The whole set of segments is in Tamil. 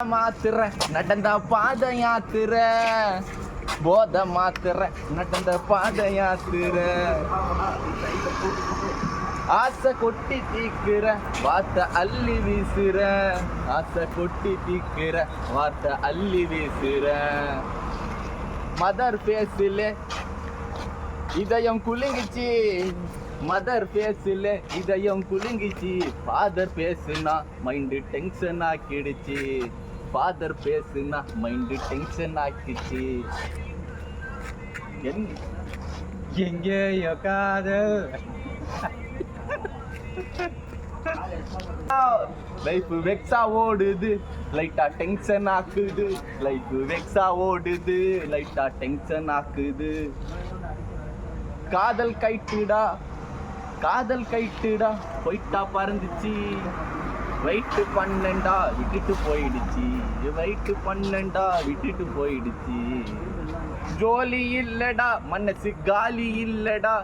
மாத்திர நடந்த பாத யாத்திர போத மாத்திர நடந்த பாத யாத்திர ஆசை கொட்டி தீக்கிற வார்த்தை அள்ளி வீசுற ஆசை கொட்டி தீக்கிற வார்த்தை அள்ளி வீசுற மதர் பேசில இதயம் குலுங்கிச்சு மதர் பேசில இதயம் குலுங்கிச்சு ஃபாதர் பேசுனா மைண்டு டென்ஷன் ஆக்கிடுச்சு ஃபாதர் பேசுனா மைண்டு டென்ஷன் ஆக்கிடுச்சு எங்கேயோ காதல் லைஃப் வெக்ஸா ஓடுது லைட்டா டென்ஷன் ஆக்குது லைஃப் வெக்ஸா ஓடுது லைட்டா டென்ஷன் ஆக்குது காதல் கைட்டுடா காதல் கைட்டுடா போயிட்டா பறந்துச்சு வெயிட்டு பண்ணண்டா விட்டுட்டு போயிடுச்சு வெயிட்டு பண்ணண்டா விட்டுட்டு போயிடுச்சு ஜோலி இல்லடா மனசு காலி இல்லடா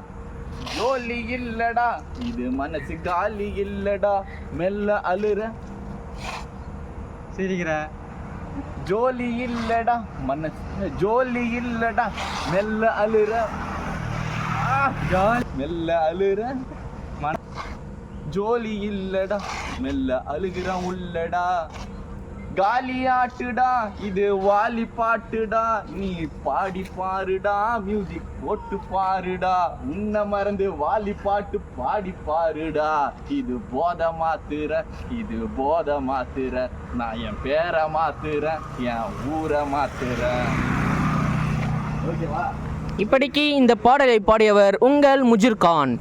ஜோலி இல்லடா இது மனசு காலி இல்லடா மெல்ல அழுற சிரிக்கிற ஜோலி இல்லடா மனசு ஜோலி இல்லடா மெல்ல அழுற மெல்ல அழுற ஜோலி இல்லடா மெல்ல அழுகிறான் உள்ளடா காலியாட்டுடா இது வாலி பாட்டுடா நீ பாடி பாருடா மியூசிக் போட்டு பாருடா உன்னை மறந்து வாலி பாட்டு பாடி பாருடா இது போத மாத்துற இது போத மாத்துற நான் என் பேரை மாத்துறேன் என் ஊரை மாத்துறேன் ஓகேவா இப்படிக்கு இந்த பாடலை பாடியவர் உங்கள் முஜிர் கான்.